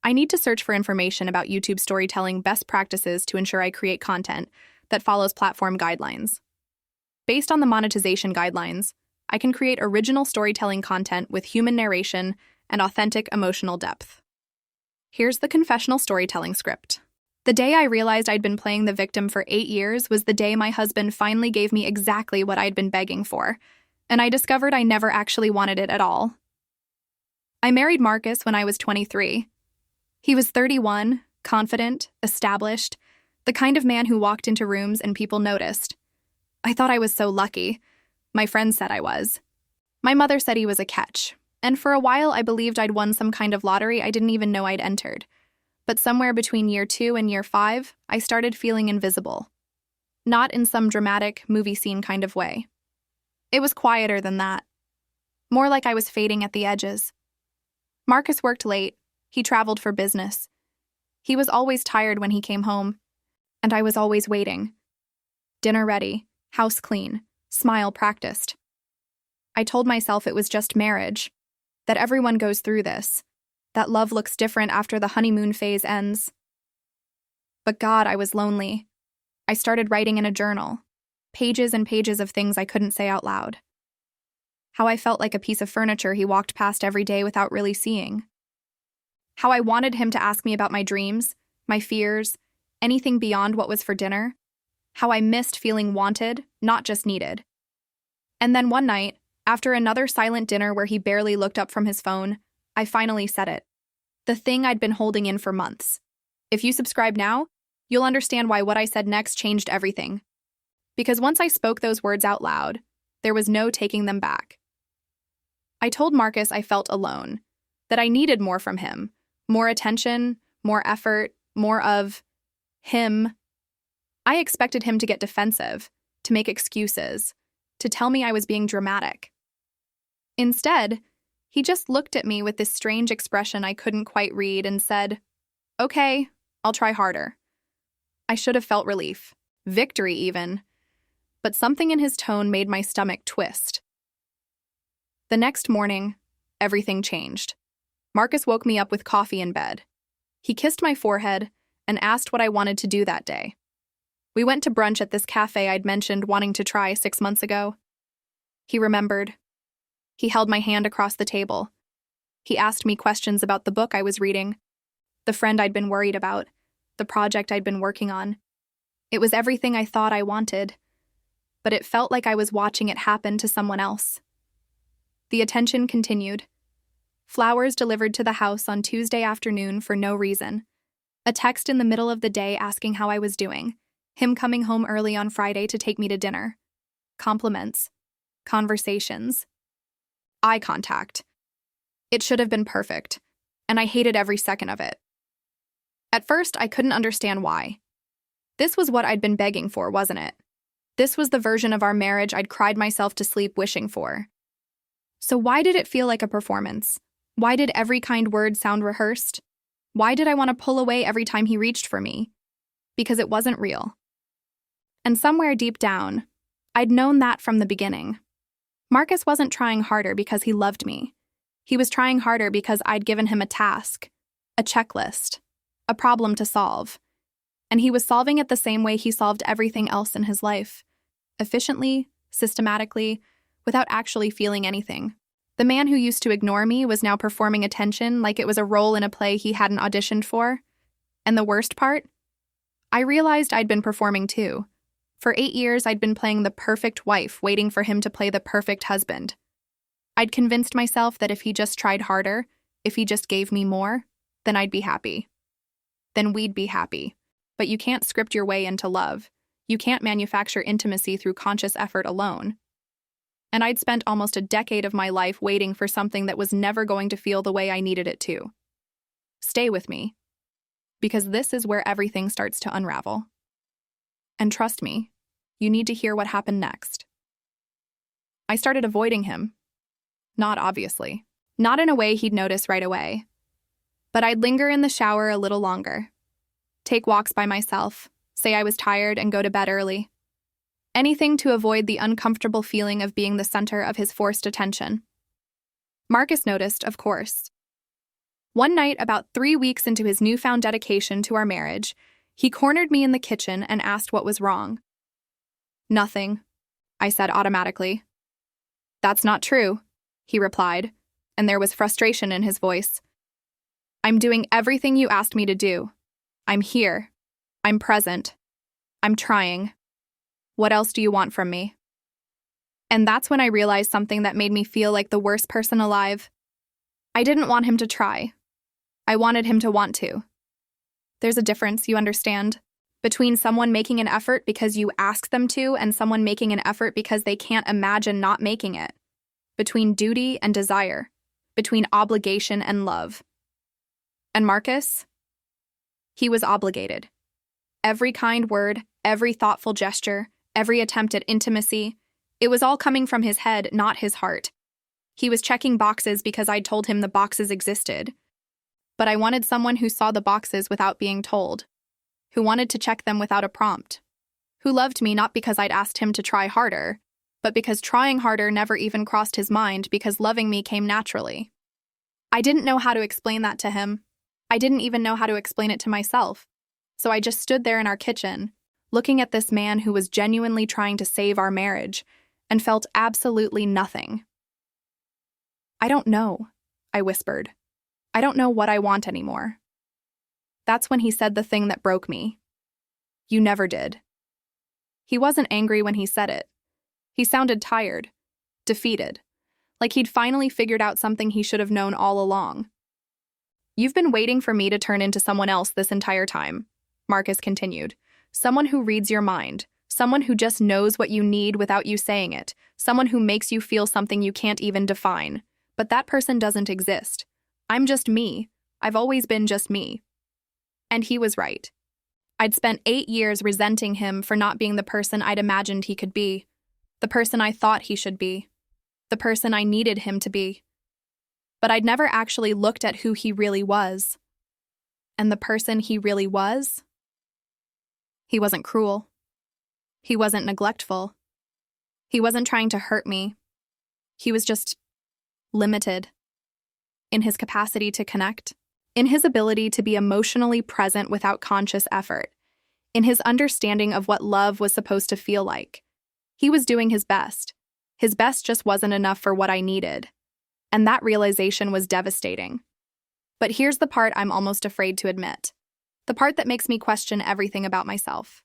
I need to search for information about YouTube storytelling best practices to ensure I create content that follows platform guidelines. Based on the monetization guidelines, I can create original storytelling content with human narration and authentic emotional depth. Here's the confessional storytelling script. The day I realized I'd been playing the victim for 8 years was the day my husband finally gave me exactly what I'd been begging for, and I discovered I never actually wanted it at all. I married Marcus when I was 23. He was 31, confident, established, the kind of man who walked into rooms and people noticed. I thought I was so lucky. My friends said I was. My mother said he was a catch, and for a while I believed I'd won some kind of lottery I didn't even know I'd entered. But somewhere between year 2 and year 5, I started feeling invisible. Not in some dramatic, movie scene kind of way. It was quieter than that. More like I was fading at the edges. Marcus worked late. He traveled for business. He was always tired when he came home, and I was always waiting. Dinner ready, house clean, smile practiced. I told myself it was just marriage, that everyone goes through this, that love looks different after the honeymoon phase ends. But God, I was lonely. I started writing in a journal, pages and pages of things I couldn't say out loud. How I felt like a piece of furniture he walked past every day without really seeing. How I wanted him to ask me about my dreams, my fears, anything beyond what was for dinner. How I missed feeling wanted, not just needed. And then one night, after another silent dinner where he barely looked up from his phone, I finally said it. The thing I'd been holding in for months. If you subscribe now, you'll understand why what I said next changed everything. Because once I spoke those words out loud, there was no taking them back. I told Marcus I felt alone, that I needed more from him, more attention, more effort, more of him. I expected him to get defensive, to make excuses, to tell me I was being dramatic. Instead, he just looked at me with this strange expression I couldn't quite read and said, "Okay, I'll try harder." I should have felt relief, victory even, but something in his tone made my stomach twist. The next morning, everything changed. Marcus woke me up with coffee in bed. He kissed my forehead and asked what I wanted to do that day. We went to brunch at this cafe I'd mentioned wanting to try 6 months ago. He remembered. He held my hand across the table. He asked me questions about the book I was reading, the friend I'd been worried about, the project I'd been working on. It was everything I thought I wanted, but it felt like I was watching it happen to someone else. The attention continued. Flowers delivered to the house on Tuesday afternoon for no reason. A text in the middle of the day asking how I was doing. Him coming home early on Friday to take me to dinner. Compliments. Conversations. Eye contact. It should have been perfect, and I hated every second of it. At first, I couldn't understand why. This was what I'd been begging for, wasn't it? This was the version of our marriage I'd cried myself to sleep wishing for. So why did it feel like a performance? Why did every kind word sound rehearsed? Why did I want to pull away every time he reached for me? Because it wasn't real. And somewhere deep down, I'd known that from the beginning. Marcus wasn't trying harder because he loved me. He was trying harder because I'd given him a task, a checklist, a problem to solve. And he was solving it the same way he solved everything else in his life. Efficiently, systematically, without actually feeling anything. The man who used to ignore me was now performing attention like it was a role in a play he hadn't auditioned for. And the worst part? I realized I'd been performing too. For 8 years, I'd been playing the perfect wife, waiting for him to play the perfect husband. I'd convinced myself that if he just tried harder, if he just gave me more, then I'd be happy. Then we'd be happy. But you can't script your way into love. You can't manufacture intimacy through conscious effort alone. And I'd spent almost a decade of my life waiting for something that was never going to feel the way I needed it to. Stay with me, because this is where everything starts to unravel. And trust me, you need to hear what happened next. I started avoiding him. Not obviously. Not in a way he'd notice right away. But I'd linger in the shower a little longer. Take walks by myself, say I was tired and go to bed early. Anything to avoid the uncomfortable feeling of being the center of his forced attention. Marcus noticed, of course. One night, about 3 weeks into his newfound dedication to our marriage, he cornered me in the kitchen and asked what was wrong. "Nothing," I said automatically. "That's not true," he replied, and there was frustration in his voice. "I'm doing everything you asked me to do. I'm here. I'm present. I'm trying. What else do you want from me?" And that's when I realized something that made me feel like the worst person alive. I didn't want him to try. I wanted him to want to. There's a difference, you understand, between someone making an effort because you ask them to and someone making an effort because they can't imagine not making it. Between duty and desire. Between obligation and love. And Marcus? He was obligated. Every kind word, every thoughtful gesture, every attempt at intimacy, it was all coming from his head, not his heart. He was checking boxes because I'd told him the boxes existed. But I wanted someone who saw the boxes without being told, who wanted to check them without a prompt, who loved me not because I'd asked him to try harder, but because trying harder never even crossed his mind because loving me came naturally. I didn't know how to explain that to him. I didn't even know how to explain it to myself. So I just stood there in our kitchen, looking at this man who was genuinely trying to save our marriage, and felt absolutely nothing. "I don't know," I whispered. "I don't know what I want anymore." That's when he said the thing that broke me. "You never did." He wasn't angry when he said it. He sounded tired, defeated, like he'd finally figured out something he should have known all along. "You've been waiting for me to turn into someone else this entire time," Marcus continued. "Someone who reads your mind, someone who just knows what you need without you saying it, someone who makes you feel something you can't even define. But that person doesn't exist. I'm just me. I've always been just me." And he was right. I'd spent 8 years resenting him for not being the person I'd imagined he could be, the person I thought he should be, the person I needed him to be. But I'd never actually looked at who he really was. And the person he really was? He wasn't cruel. He wasn't neglectful. He wasn't trying to hurt me. He was just limited in his capacity to connect, in his ability to be emotionally present without conscious effort, in his understanding of what love was supposed to feel like. He was doing his best. His best just wasn't enough for what I needed. And that realization was devastating. But here's the part I'm almost afraid to admit. The part that makes me question everything about myself.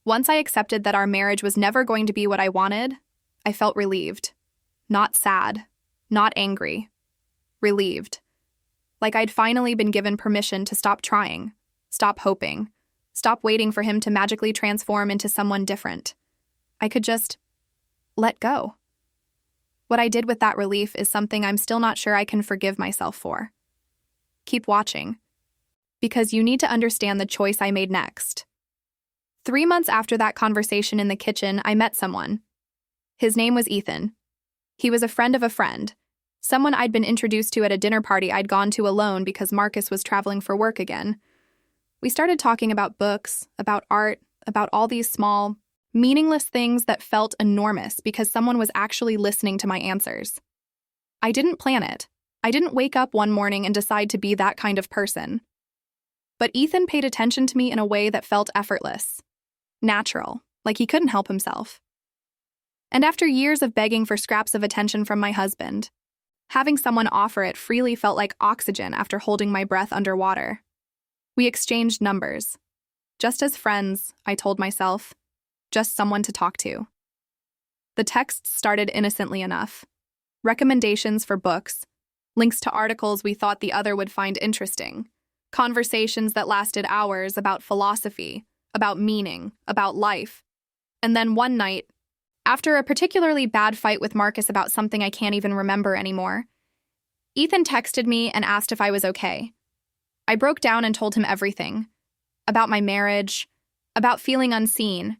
Once I accepted that our marriage was never going to be what I wanted, I felt relieved. Not sad. Not angry. Relieved. Like I'd finally been given permission to stop trying, stop hoping, stop waiting for him to magically transform into someone different. I could just let go. What I did with that relief is something I'm still not sure I can forgive myself for. Keep watching, because you need to understand the choice I made next. 3 months after that conversation in the kitchen, I met someone. His name was Ethan. He was a friend of a friend, someone I'd been introduced to at a dinner party I'd gone to alone because Marcus was traveling for work again. We started talking about books, about art, about all these small, meaningless things that felt enormous because someone was actually listening to my answers. I didn't plan it. I didn't wake up one morning and decide to be that kind of person. But Ethan paid attention to me in a way that felt effortless, natural, like he couldn't help himself. And after years of begging for scraps of attention from my husband, having someone offer it freely felt like oxygen after holding my breath underwater. We exchanged numbers. Just as friends, I told myself. Just someone to talk to. The texts started innocently enough. Recommendations for books, links to articles we thought the other would find interesting, conversations that lasted hours about philosophy, about meaning, about life. And then one night, after a particularly bad fight with Marcus about something I can't even remember anymore, Ethan texted me and asked if I was okay. I broke down and told him everything. About my marriage, about feeling unseen,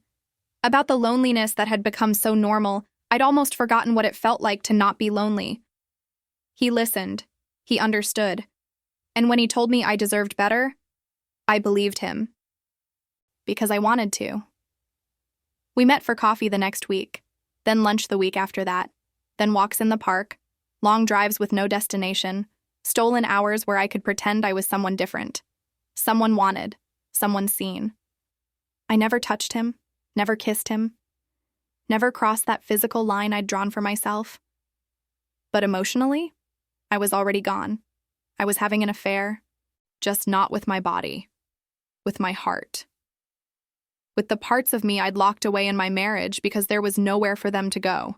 about the loneliness that had become so normal, I'd almost forgotten what it felt like to not be lonely. He listened. He understood. And when he told me I deserved better, I believed him. Because I wanted to. We met for coffee the next week, then lunch the week after that, then walks in the park, long drives with no destination, Stolen hours where I could pretend I was someone different, someone wanted, someone seen. I never touched him, never kissed him, never crossed that physical line I'd drawn for myself. But emotionally, I was already gone. I was having an affair, just not with my body, with my heart. With the parts of me I'd locked away in my marriage because there was nowhere for them to go.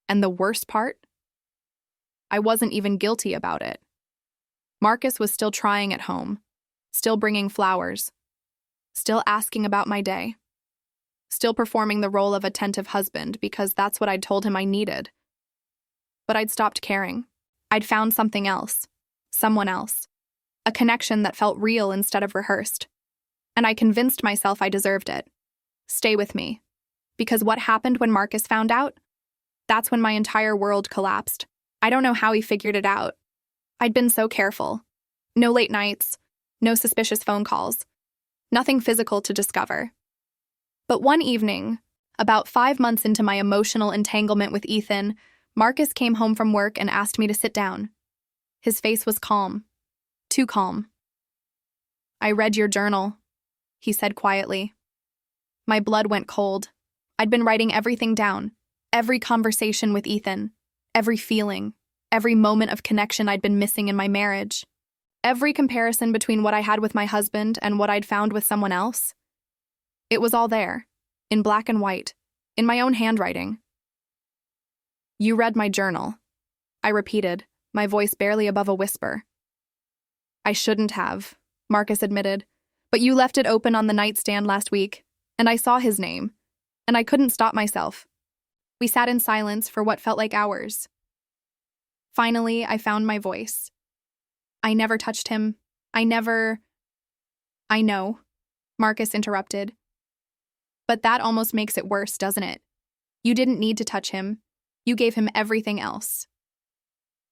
And the worst part? I wasn't even guilty about it. Marcus was still trying at home, still bringing flowers, still asking about my day, still performing the role of attentive husband because that's what I'd told him I needed. But I'd stopped caring. I'd found something else, someone else, a connection that felt real instead of rehearsed. And I convinced myself I deserved it. Stay with me. Because what happened when Marcus found out? That's when my entire world collapsed. I don't know how he figured it out. I'd been so careful. No late nights, no suspicious phone calls, nothing physical to discover. But one evening, about 5 months into my emotional entanglement with Ethan, Marcus came home from work and asked me to sit down. His face was calm. Too calm. "I read your journal," he said quietly. My blood went cold. I'd been writing everything down, every conversation with Ethan, every feeling, every moment of connection I'd been missing in my marriage, every comparison between what I had with my husband and what I'd found with someone else. It was all there, in black and white, in my own handwriting. "You read my journal," I repeated, my voice barely above a whisper. "I shouldn't have," Marcus admitted, "but you left it open on the nightstand last week, and I saw his name, and I couldn't stop myself." We sat in silence for what felt like hours. Finally, I found my voice. "I never touched him. I know," Marcus interrupted. "But that almost makes it worse, doesn't it? You didn't need to touch him. You gave him everything else."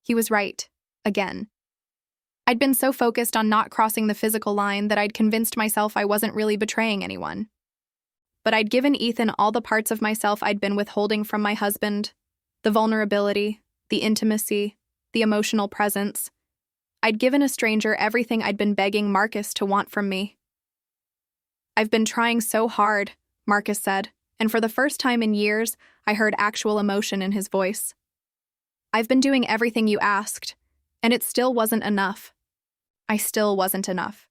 He was right, again. I'd been so focused on not crossing the physical line that I'd convinced myself I wasn't really betraying anyone. But I'd given Ethan all the parts of myself I'd been withholding from my husband, the vulnerability, the intimacy, the emotional presence. I'd given a stranger everything I'd been begging Marcus to want from me. "I've been trying so hard," Marcus said, and for the first time in years, I heard actual emotion in his voice. "I've been doing everything you asked, and it still wasn't enough. I still wasn't enough."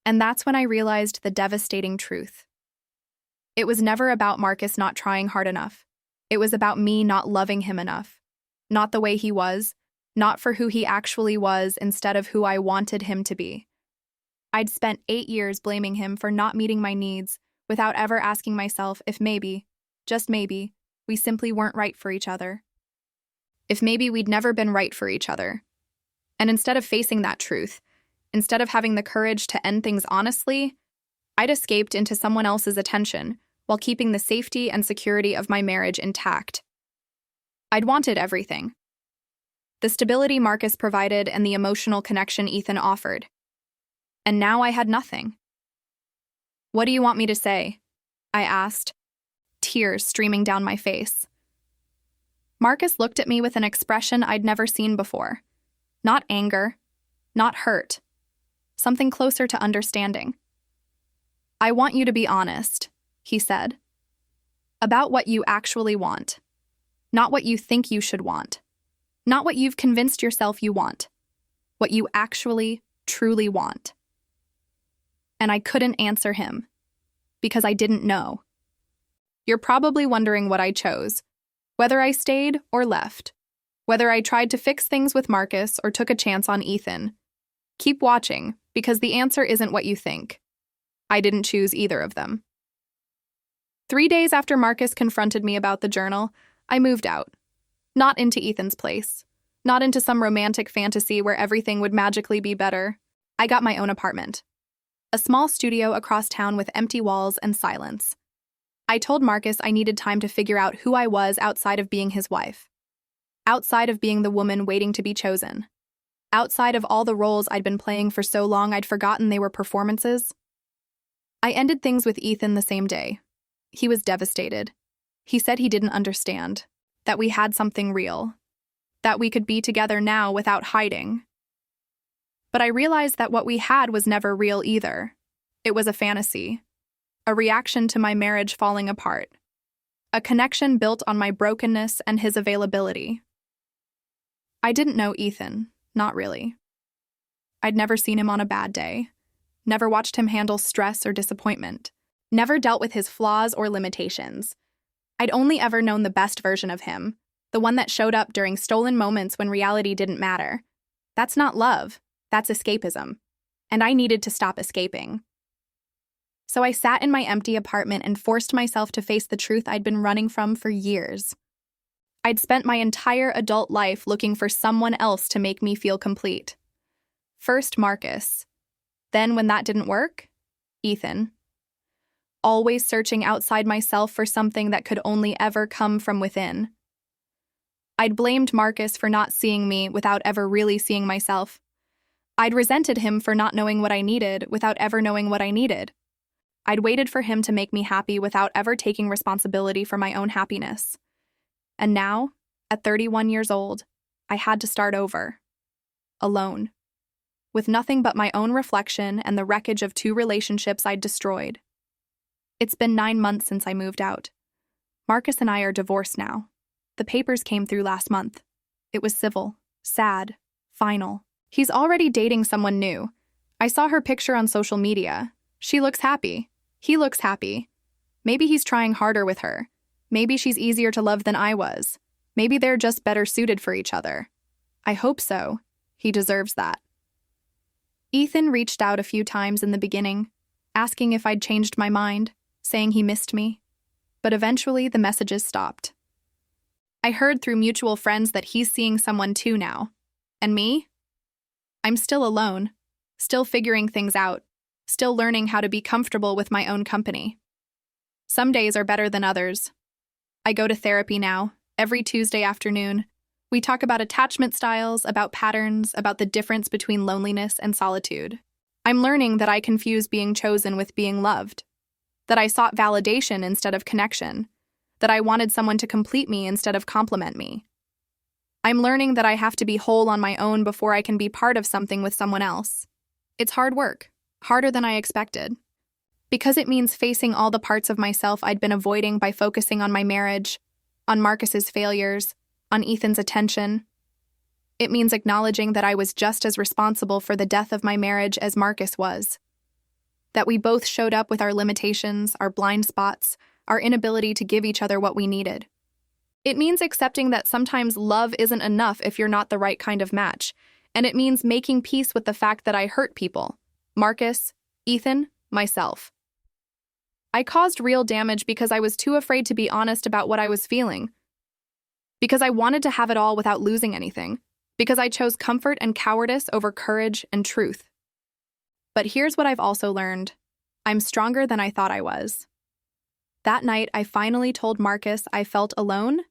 And that's when I realized the devastating truth. It was never about Marcus not trying hard enough. It was about me not loving him enough. Not the way he was, not for who he actually was instead of who I wanted him to be. I'd spent 8 years blaming him for not meeting my needs without ever asking myself if maybe, just maybe, we simply weren't right for each other. If maybe we'd never been right for each other. And instead of facing that truth, instead of having the courage to end things honestly, I'd escaped into someone else's attention while keeping the safety and security of my marriage intact. I'd wanted everything. The stability Marcus provided and the emotional connection Ethan offered. And now I had nothing. "What do you want me to say?" I asked, tears streaming down my face. Marcus looked at me with an expression I'd never seen before. Not anger, not hurt, something closer to understanding. "I want you to be honest," he said, "about what you actually want. Not what you think you should want. Not what you've convinced yourself you want. What you actually, truly want." And I couldn't answer him, because I didn't know. You're probably wondering what I chose, whether I stayed or left, whether I tried to fix things with Marcus or took a chance on Ethan. Keep watching, because the answer isn't what you think. I didn't choose either of them. 3 days after Marcus confronted me about the journal, I moved out. Not into Ethan's place. Not into some romantic fantasy where everything would magically be better. I got my own apartment. A small studio across town with empty walls and silence. I told Marcus I needed time to figure out who I was outside of being his wife. Outside of being the woman waiting to be chosen. Outside of all the roles I'd been playing for so long I'd forgotten they were performances. I ended things with Ethan the same day. He was devastated. He said he didn't understand, that we had something real. that we could be together now without hiding. But I realized that what we had was never real either. It was a fantasy, a reaction to my marriage falling apart, a connection built on my brokenness and his availability. I didn't know Ethan, not really. I'd never seen him on a bad day, never watched him handle stress or disappointment, never dealt with his flaws or limitations. I'd only ever known the best version of him, the one that showed up during stolen moments when reality didn't matter. That's not love, that's escapism. And I needed to stop escaping. So I sat in my empty apartment and forced myself to face the truth I'd been running from for years. I'd spent my entire adult life looking for someone else to make me feel complete. First Marcus. Then, when that didn't work, Ethan. Always searching outside myself for something that could only ever come from within. I'd blamed Marcus for not seeing me without ever really seeing myself. I'd resented him for not knowing what I needed without ever knowing what I needed. I'd waited for him to make me happy without ever taking responsibility for my own happiness. And now, at 31 years old, I had to start over. Alone. With nothing but my own reflection and the wreckage of 2 relationships I'd destroyed. It's been 9 months since I moved out. Marcus and I are divorced now. The papers came through last month. It was civil, sad, final. He's already dating someone new. I saw her picture on social media. She looks happy. He looks happy. Maybe he's trying harder with her. Maybe she's easier to love than I was. Maybe they're just better suited for each other. I hope so. He deserves that. Ethan reached out a few times in the beginning, asking if I'd changed my mind, saying he missed me. But eventually the messages stopped. I heard through mutual friends that he's seeing someone too now. And me? I'm still alone, still figuring things out, still learning how to be comfortable with my own company. Some days are better than others. I go to therapy now, every Tuesday afternoon. We talk about attachment styles, about patterns, about the difference between loneliness and solitude. I'm learning that I confuse being chosen with being loved, that I sought validation instead of connection, that I wanted someone to complete me instead of complement me. I'm learning that I have to be whole on my own before I can be part of something with someone else. It's hard work, harder than I expected. Because it means facing all the parts of myself I'd been avoiding by focusing on my marriage, on Marcus's failures, on Ethan's attention. It means acknowledging that I was just as responsible for the death of my marriage as Marcus was. That we both showed up with our limitations, our blind spots, our inability to give each other what we needed. It means accepting that sometimes love isn't enough if you're not the right kind of match, and it means making peace with the fact that I hurt people. Marcus, Ethan, myself. I caused real damage because I was too afraid to be honest about what I was feeling. Because I wanted to have it all without losing anything. Because I chose comfort and cowardice over courage and truth. But here's what I've also learned. I'm stronger than I thought I was. That night, I finally told Marcus I felt alone.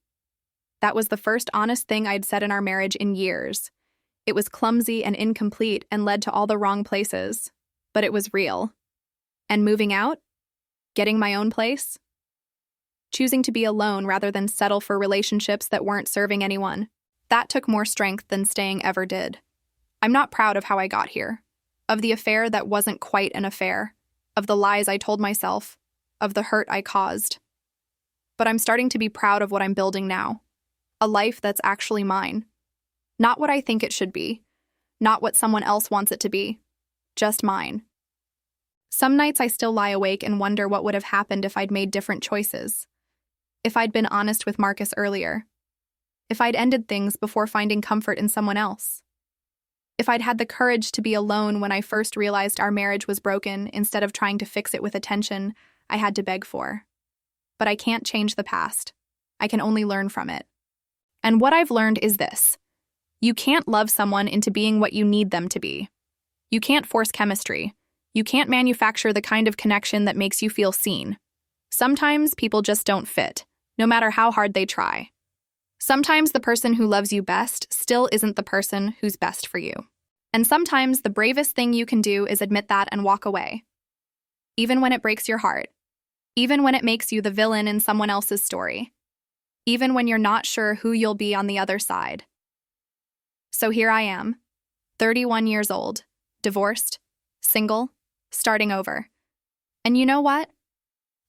That was the first honest thing I'd said in our marriage in years. It was clumsy and incomplete and led to all the wrong places. But it was real. And moving out? Getting my own place? Choosing to be alone rather than settle for relationships that weren't serving anyone. That took more strength than staying ever did. I'm not proud of how I got here. Of the affair that wasn't quite an affair. Of the lies I told myself. Of the hurt I caused. But I'm starting to be proud of what I'm building now. A life that's actually mine. Not what I think it should be. Not what someone else wants it to be. Just mine. Some nights I still lie awake and wonder what would have happened if I'd made different choices. If I'd been honest with Marcus earlier. If I'd ended things before finding comfort in someone else. If I'd had the courage to be alone when I first realized our marriage was broken instead of trying to fix it with attention I had to beg for. But I can't change the past. I can only learn from it. And what I've learned is this. You can't love someone into being what you need them to be. You can't force chemistry. You can't manufacture the kind of connection that makes you feel seen. Sometimes people just don't fit, no matter how hard they try. Sometimes the person who loves you best still isn't the person who's best for you. And sometimes the bravest thing you can do is admit that and walk away. Even when it breaks your heart. Even when it makes you the villain in someone else's story. Even when you're not sure who you'll be on the other side. So here I am, 31 years old, divorced, single, starting over. And you know what?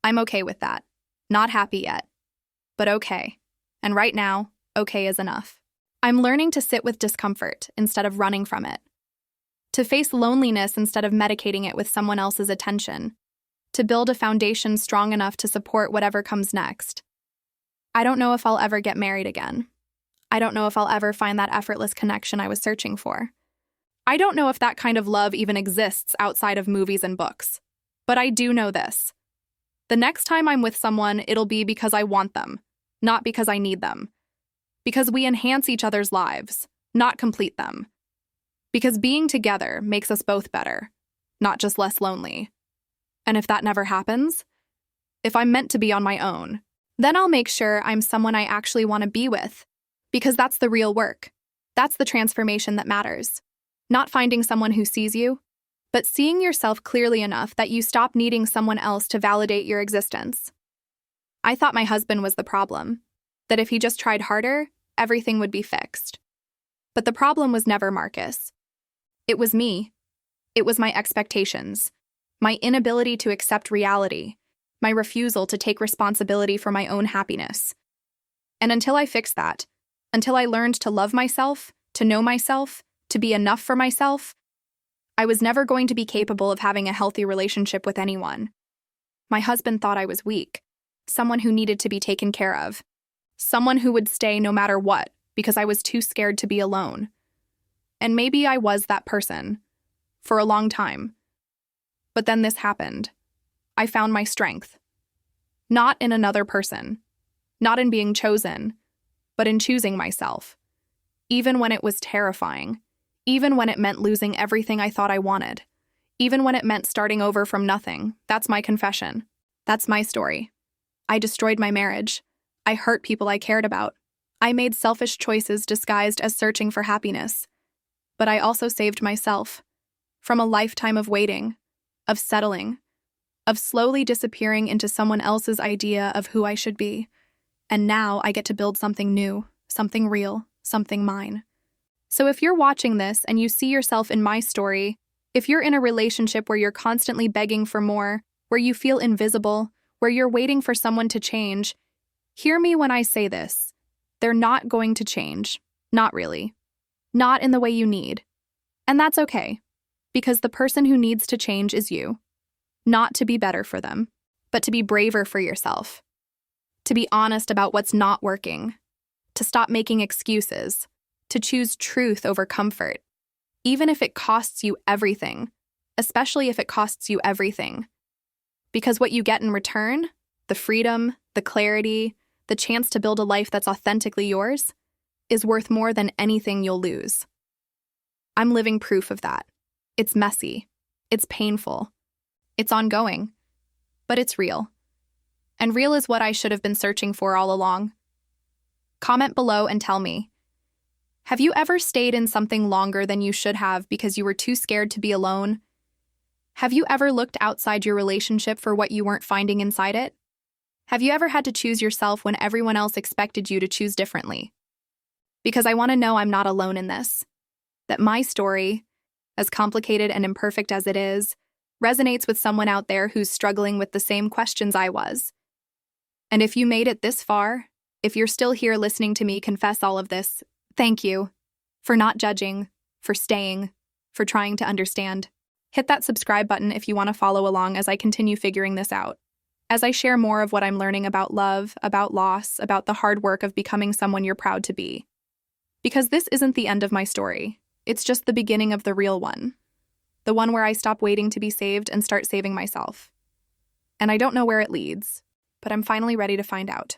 I'm okay with that. Not happy yet, but okay. And right now, okay is enough. I'm learning to sit with discomfort instead of running from it, to face loneliness instead of medicating it with someone else's attention, to build a foundation strong enough to support whatever comes next. I don't know if I'll ever get married again. I don't know if I'll ever find that effortless connection I was searching for. I don't know if that kind of love even exists outside of movies and books. But I do know this. The next time I'm with someone, it'll be because I want them, not because I need them. Because we enhance each other's lives, not complete them. Because being together makes us both better, not just less lonely. And if that never happens, if I'm meant to be on my own, then I'll make sure I'm someone I actually want to be with. Because that's the real work. That's the transformation that matters. Not finding someone who sees you, but seeing yourself clearly enough that you stop needing someone else to validate your existence. I thought my husband was the problem, that if he just tried harder, everything would be fixed. But the problem was never Marcus. It was me. It was my expectations, my inability to accept reality, my refusal to take responsibility for my own happiness. And until I fixed that, until I learned to love myself, to know myself, to be enough for myself, I was never going to be capable of having a healthy relationship with anyone. My husband thought I was weak, someone who needed to be taken care of, someone who would stay no matter what because I was too scared to be alone. And maybe I was that person, for a long time. But then this happened. I found my strength. Not in another person, not in being chosen, but in choosing myself. Even when it was terrifying, even when it meant losing everything I thought I wanted, even when it meant starting over from nothing. That's my confession. That's my story. I destroyed my marriage. I hurt people I cared about. I made selfish choices disguised as searching for happiness. But I also saved myself from a lifetime of waiting, of settling, of slowly disappearing into someone else's idea of who I should be. And now I get to build something new, something real, something mine. So if you're watching this and you see yourself in my story, if you're in a relationship where you're constantly begging for more, where you feel invisible, where you're waiting for someone to change, hear me when I say this. They're not going to change. Not really. Not in the way you need. And that's okay, because the person who needs to change is you. Not to be better for them, but to be braver for yourself. To be honest about what's not working. To stop making excuses. To choose truth over comfort, even if it costs you everything, especially if it costs you everything. Because what you get in return, the freedom, the clarity, the chance to build a life that's authentically yours, is worth more than anything you'll lose. I'm living proof of that. It's messy. It's painful. It's ongoing. But it's real. And real is what I should have been searching for all along. Comment below and tell me. Have you ever stayed in something longer than you should have because you were too scared to be alone? Have you ever looked outside your relationship for what you weren't finding inside it? Have you ever had to choose yourself when everyone else expected you to choose differently? Because I want to know I'm not alone in this. That my story, as complicated and imperfect as it is, resonates with someone out there who's struggling with the same questions I was. And if you made it this far, if you're still here listening to me confess all of this, thank you for not judging, for staying, for trying to understand. Hit that subscribe button if you want to follow along as I continue figuring this out. As I share more of what I'm learning about love, about loss, about the hard work of becoming someone you're proud to be. Because this isn't the end of my story. It's just the beginning of the real one. The one where I stop waiting to be saved and start saving myself. And I don't know where it leads, but I'm finally ready to find out.